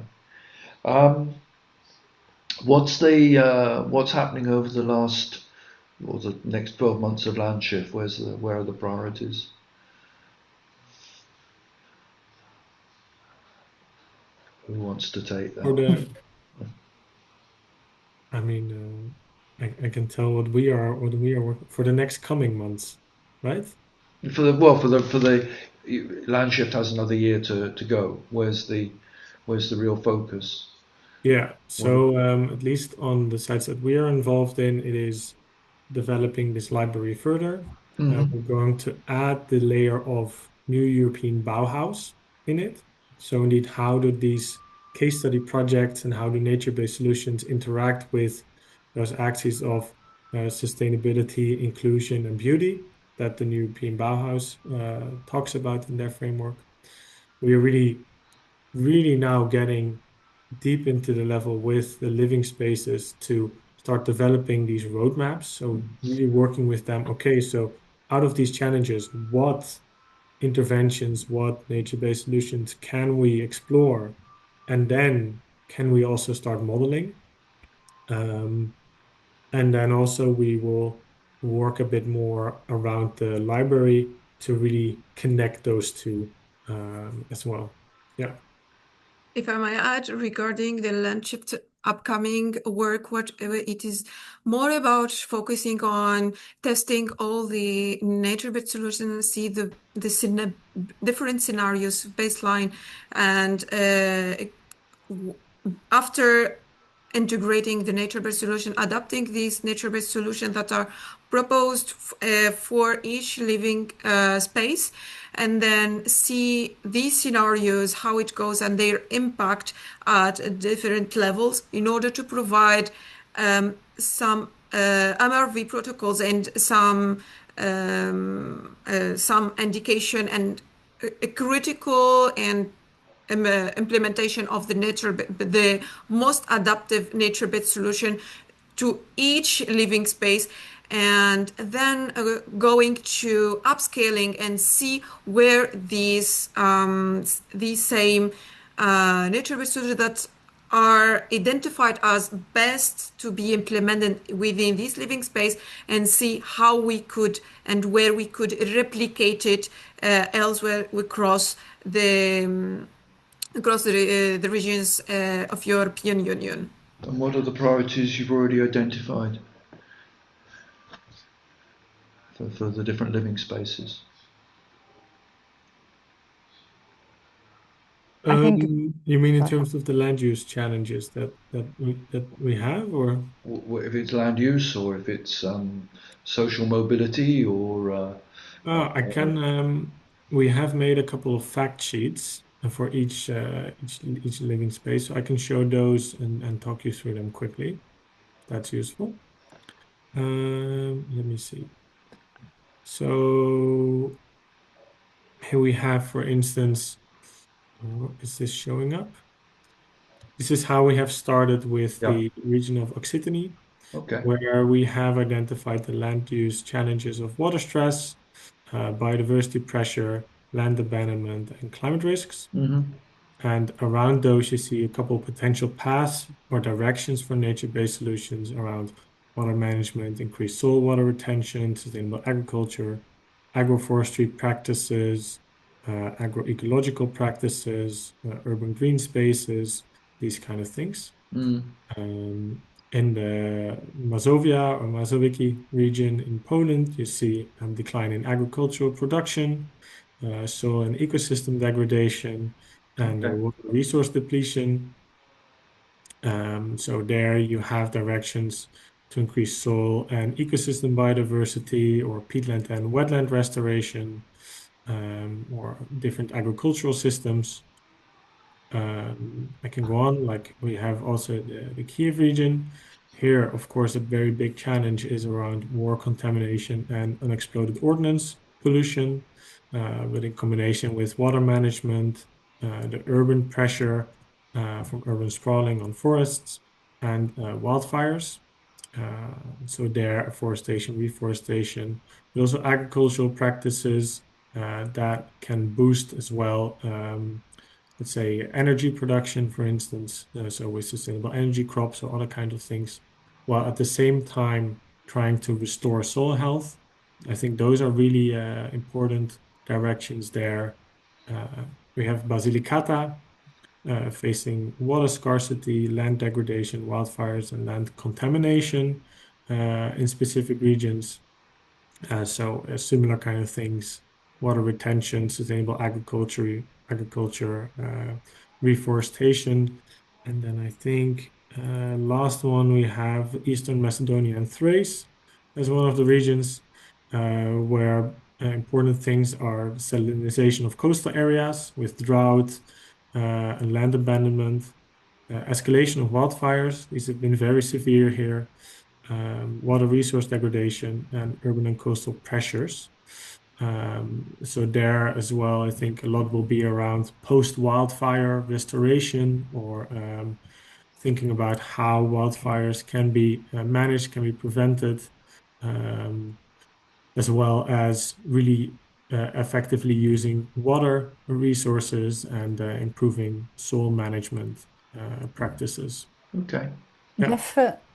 What's happening over the next 12 months of LandShift? Where are the priorities? Who wants to take that? I mean, I can tell what we are working for the next coming months, right? For the LandShift has another year to go. Where's the real focus? Yeah, so at least on the sites that we are involved in, it is developing this library further. We're going to add the layer of new European Bauhaus in it. So indeed, how do these case study projects and how do nature-based solutions interact with those axes of sustainability, inclusion, and beauty that the new European Bauhaus talks about in their framework? We are really now getting deep into the level with the living spaces to start developing these roadmaps. So really working with them. Okay, so out of these challenges, what interventions, what nature-based solutions can we explore? And then can we also start modeling? And then also we will work a bit more around the library to really connect those two as well. Yeah. If I may add regarding the LandShift upcoming work, what it is more about focusing on testing all the nature-based solutions, see the different scenarios, baseline, and after integrating the nature-based solution, adapting these nature-based solutions that are proposed for each living space, and then see these scenarios, how it goes, and their impact at different levels in order to provide some MRV protocols and some indication and a critical and implementation of the most adaptive nature-based solution to each living space, and then going to upscaling and see where these same nature-based solutions that are identified as best to be implemented within this living space, and see how we could and where we could replicate it elsewhere across the regions of European Union. And what are the priorities you've already identified for the different living spaces? I think You mean in terms of the land use challenges that we have, or if it's land use, or if it's social mobility, or I can. We have made a couple of fact sheets for each living space, so I can show those and talk you through them quickly. That's useful. Let me see. So here we have, for instance, is this showing up? This is how we have started with the region of Occitanie, where we have identified the land use challenges of water stress, biodiversity pressure, land abandonment, and climate risks. And around those, you see a couple of potential paths or directions for nature-based solutions around water management, increased soil water retention, sustainable agriculture, agroforestry practices, agroecological practices, urban green spaces, these kind of things. In the Mazovia or Mazowiecki region in Poland, you see a decline in agricultural production, soil and ecosystem degradation, and water resource depletion. So there you have directions to increase soil and ecosystem biodiversity, or peatland and wetland restoration, or different agricultural systems. I can go on, like we have also the Kiev region. Here, of course, a very big challenge is around war contamination and unexploded ordnance pollution, but in combination with water management, the urban pressure from urban sprawling on forests, and wildfires. So there, afforestation, reforestation, but also agricultural practices that can boost as well, let's say energy production, for instance, so with sustainable energy crops or other kinds of things, while at the same time trying to restore soil health. I think those are really important directions there. We have Basilicata facing water scarcity, land degradation, wildfires, and land contamination in specific regions. So similar kind of things water retention, sustainable agriculture, reforestation. And then I think last one we have Eastern Macedonia and Thrace as one of the regions where important things are salinization of coastal areas with drought and land abandonment, escalation of wildfires. These have been very severe here. Water resource degradation and urban and coastal pressures. So there as well, I think a lot will be around post-wildfire restoration or thinking about how wildfires can be managed, can be prevented, as well as really effectively using water resources and improving soil management practices. Okay. Yeah.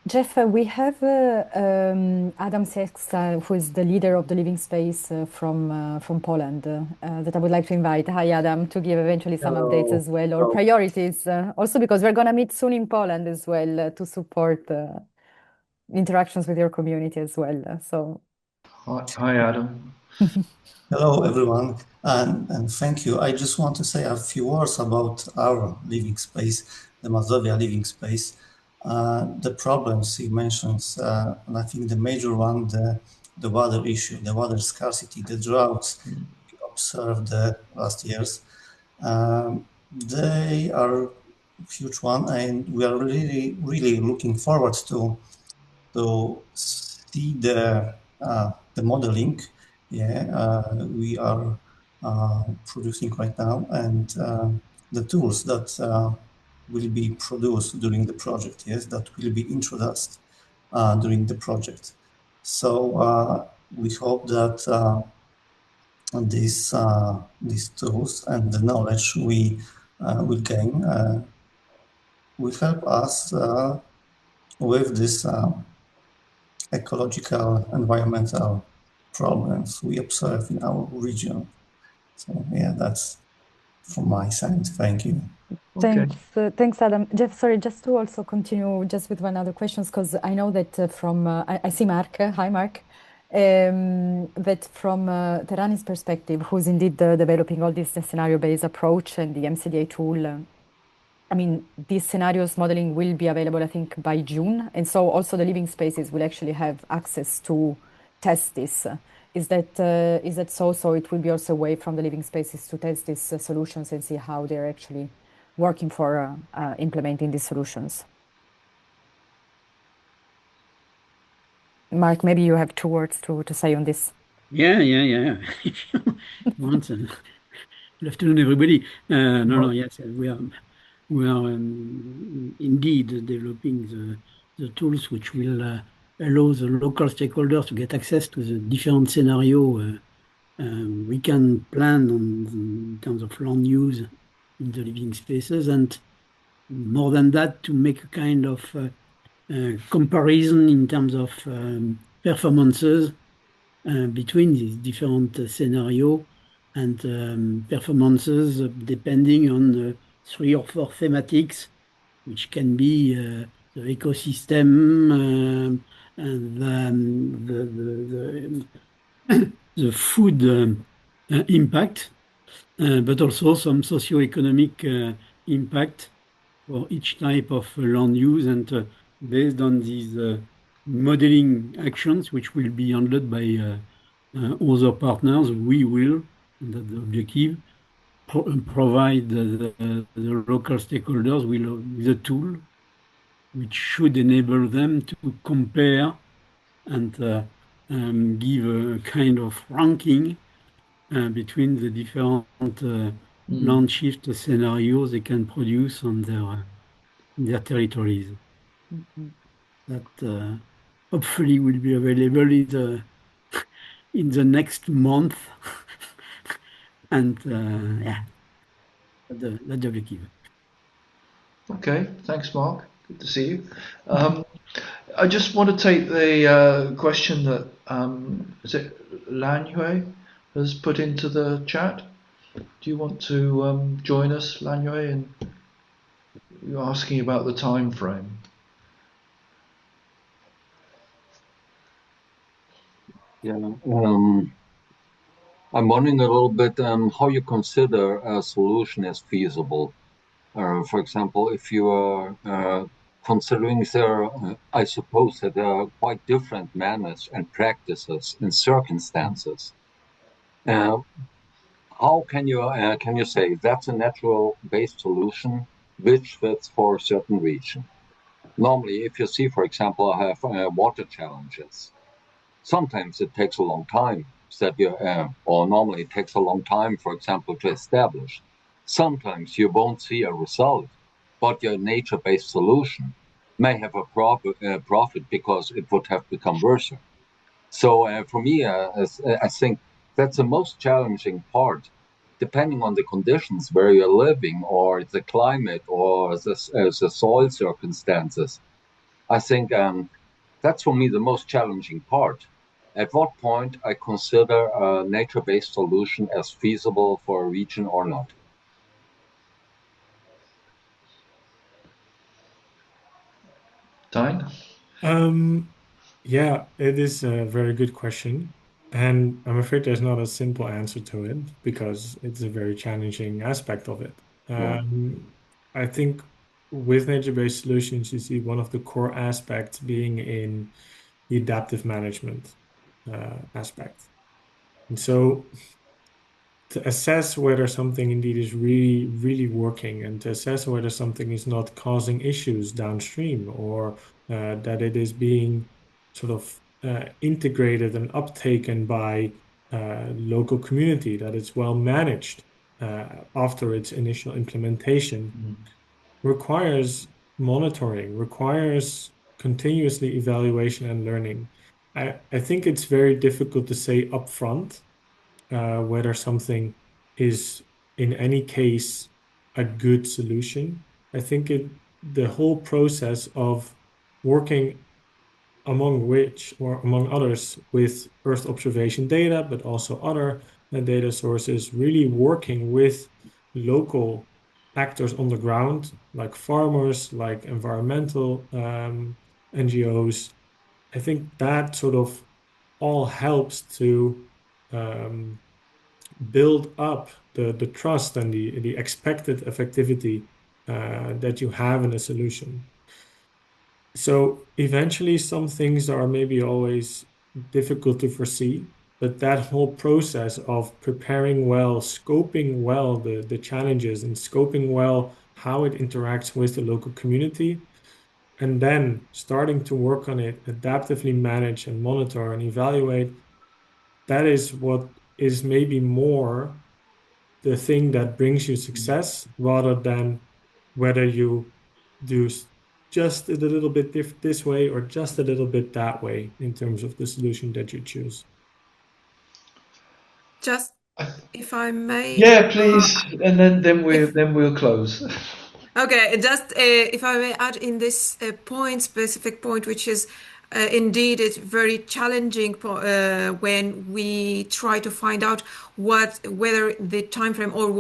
Jeff, we have Adam Seks, who is the leader of the Living Space from Poland, that I would like to invite. Hi, Adam, to give eventually some updates as well, or priorities, also because we're going to meet soon in Poland as well to support interactions with your community as well. So, Hi, Adam. Hello, everyone, and thank you. I just want to say a few words about our living space, the Mazovia living space. The problems he mentions, and I think the major one, the water issue, the water scarcity, the droughts we observed the last years. They are a huge one, and we are really looking forward to see the modeling. We are producing right now, and the tools that will be produced during the project, that will be introduced during the project. So we hope that these tools and the knowledge we will gain will help us with this ecological, environmental problems we observe in our region. So yeah, that's from my side. Thank you. Thanks, Adam. Jeff, sorry, just to also continue just with one other questions, because I know that from, I see Mark, hi Mark, that from Terani's perspective, who's indeed developing all this scenario-based approach and the MCDA tool, I mean, these scenarios modeling will be available, I think, by June. And so also the living spaces will actually have access to test this. Is that so? So it will be also a way from the living spaces to test these solutions and see how they're actually working for implementing these solutions. Mark, maybe you have 2 words to say on this. Yeah. If you want, good afternoon, everybody. Yes, we are indeed developing the tools which will allow the local stakeholders to get access to the different scenario we can plan on in terms of land use in the living spaces, and more than that, to make a kind of comparison in terms of performances between these different scenarios and performances depending on 3 or 4 thematics, which can be the ecosystem, and the food impact, but also some socioeconomic impact for each type of land use, and based on these modeling actions, which will be handled by other partners, we will, and that's the objective, provide the local stakeholders with a tool which should enable them to compare and give a kind of ranking between the different LandShift scenarios they can produce on their territories. That hopefully will be available in the next month. And that's the objective. Okay, thanks, Mark. Good to see you. I just want to take the question that is it Lanyue has put into the chat. Do you want to join us, Lanyue? And you're asking about the time frame. Yeah. I'm wondering a little bit how you consider a solution as feasible. For example, if you are considering there, I suppose that there are quite different manners and practices and circumstances. How can you say that's a natural-based solution which fits for a certain region? Normally, if you see, for example, I have water challenges. Sometimes it takes a long time or normally it takes a long time, for example, to establish. Sometimes you won't see a result, but your nature-based solution may have a profit because it would have become worse. So for me, I think that's the most challenging part, depending on the conditions where you're living, or the climate, or the soil circumstances. I think that's for me the most challenging part. At what point I consider a nature-based solution as feasible for a region or not? Tyne? Yeah, it is a very good question. And I'm afraid there's not a simple answer to it because it's a very challenging aspect of it. Yeah. I think with nature-based solutions, you see one of the core aspects being in the adaptive management aspect. And so to assess whether something indeed is really, really working and to assess whether something is not causing issues downstream or that it is being sort of integrated and uptaken by local community, that it's well managed after its initial implementation, requires monitoring, requires continuously evaluation and learning. I think it's very difficult to say upfront whether something is in any case a good solution. I think the whole process of working among others with Earth observation data, but also other data sources, really working with local actors on the ground, like farmers, like environmental NGOs. I think that sort of all helps to um, build up the trust and the expected effectivity that you have in a solution. So eventually, some things are maybe always difficult to foresee, but that whole process of preparing well, scoping well the challenges, and scoping well how it interacts with the local community, and then starting to work on it, adaptively manage and monitor and evaluate, that is what is maybe more the thing that brings you success rather than whether you do just a little bit this way or just a little bit that way in terms of the solution that you choose. Just if I may, Yeah, please, and then we'll close. okay, just if I may add in this specific point, which is indeed it's very challenging when we try to find out whether the time frame or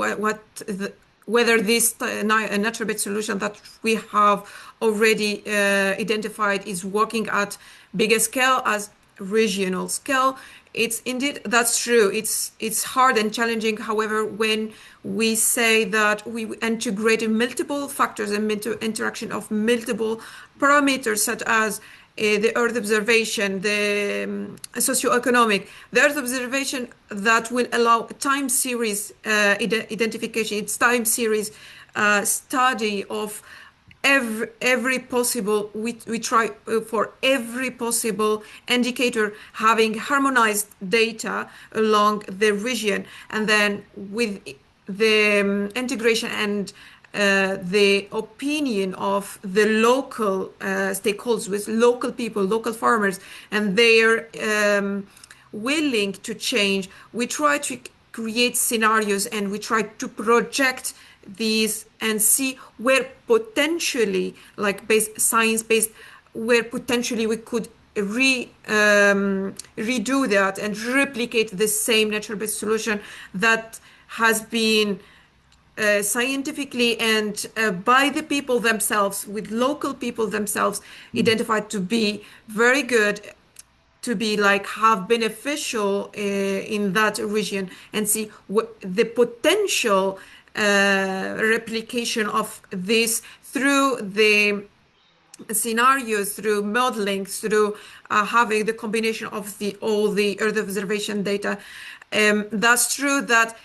whether this natural-based solution that we have already identified is working at bigger scale as regional scale. It's indeed, that's true. It's hard and challenging. However, when we say that we integrate multiple factors and interaction of multiple parameters, such as the Earth observation, the socioeconomic, the Earth observation that will allow time series identification, it's time series study of every possible, we try for every possible indicator having harmonized data along the region, and then with the integration and the opinion of the local stakeholders, with local people, local farmers, and they're willing to change. We try to create scenarios and we try to project these and see where potentially, like science-based, where potentially we could redo that and replicate the same nature-based solution that has been scientifically and by the people themselves, with local people themselves, identified to be very good to be like have beneficial in that region, and see the potential replication of this through the scenarios, through modeling, through having the combination of all the Earth observation data. That's true that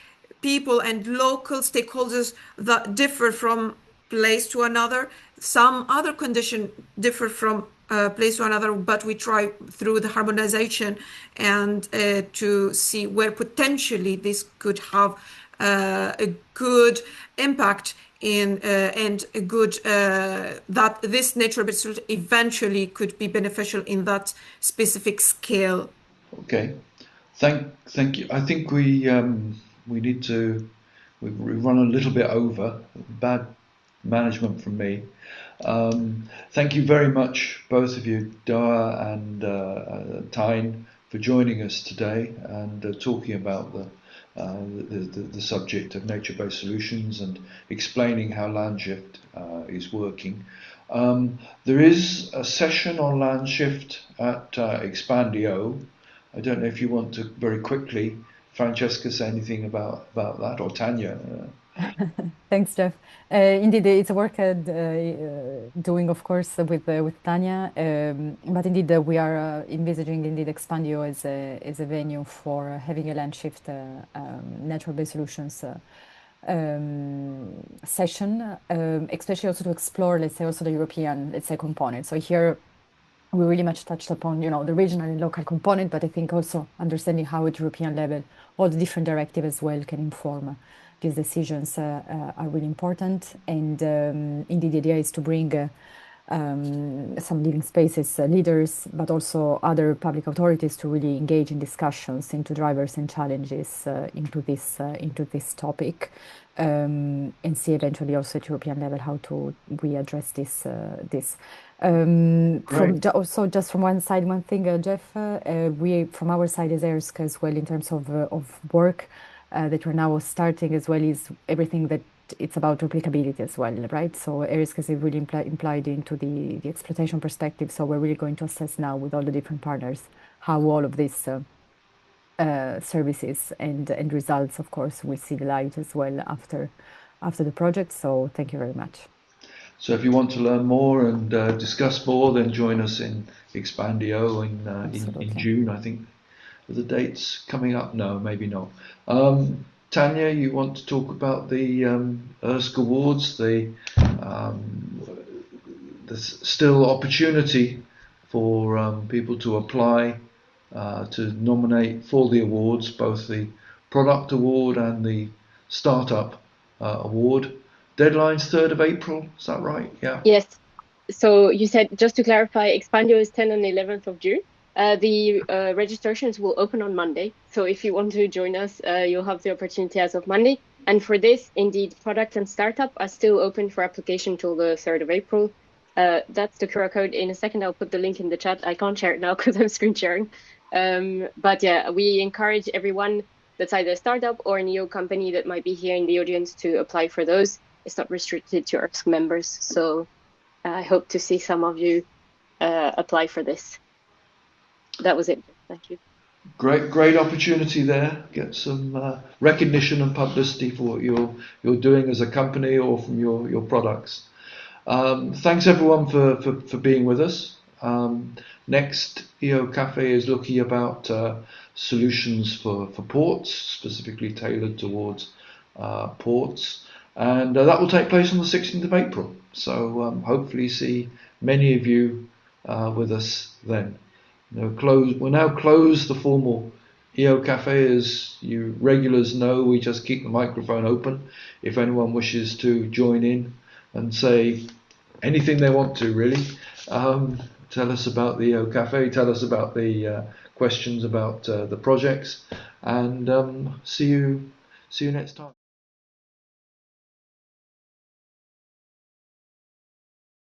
people and local stakeholders that differ from place to another. Some other conditions differ from place to another, but we try through the harmonization and to see where potentially this could have a good impact in and a good that this nature-based solution eventually could be beneficial in that specific scale. Okay, thank you. I think we need to. We've run a little bit over. Bad management from me. Thank you very much, both of you, Doa and Tyne, for joining us today and talking about the subject of nature-based solutions and explaining how LandShift is working. There is a session on LandShift at Expandio. I don't know if you want to very quickly, Francesca, say anything about that, or Tanya. Thanks, Jeff. Indeed, it's a work doing, of course, with Tanya. But indeed, we are envisaging indeed Expandio as a venue for having a LandShift natural-based solutions session, especially also to explore, let's say, also the European, let's say, component. So here we really much touched upon, the regional and local component, but I think also understanding how at European level all the different directives as well can inform these decisions are really important. And indeed, the idea is to bring some living spaces leaders, but also other public authorities to really engage in discussions into drivers and challenges into this topic, and see eventually also at European level how to readdress this. Also, just from one side, one thing, Jeff, we from our side as ERSC as well in terms of work that we're now starting as well is everything that it's about replicability as well, right? So ERSC is really implied into the exploitation perspective. So we're really going to assess now with all the different partners how all of these services and results, of course, will see the light as well after the project. So thank you very much. So if you want to learn more and discuss more, then join us in Expandio in June, I think. Are the dates coming up? No, maybe not. Tanya, you want to talk about the ERSC Awards? There's still opportunity for people to apply to nominate for the awards, both the Product Award and the Startup Award. Deadline's 3rd of April, is that right? Yeah. Yes. So you said, just to clarify, Expandio is 10th and 11th of June. The registrations will open on Monday. So if you want to join us, you'll have the opportunity as of Monday. And for this, indeed, product and startup are still open for application till the 3rd of April. That's the QR code. In a second, I'll put the link in the chat. I can't share it now because I'm screen sharing. But yeah, we encourage everyone that's either a startup or an EO company that might be here in the audience to apply for those. It's not restricted to ERSC members. So I hope to see some of you apply for this. That was it. Thank you. Great opportunity there. Get some recognition and publicity for what you're doing as a company or from your products. Thanks everyone for being with us. Next, EOcafe is looking about solutions for ports, specifically tailored towards ports, and that will take place on the 16th of April. So hopefully see many of you with us then. We'll now close the formal EOcafe. As you regulars know, we just keep the microphone open if anyone wishes to join in and say anything they want to, really. Tell us about the EOcafe, tell us about the questions about the projects, and see you next time.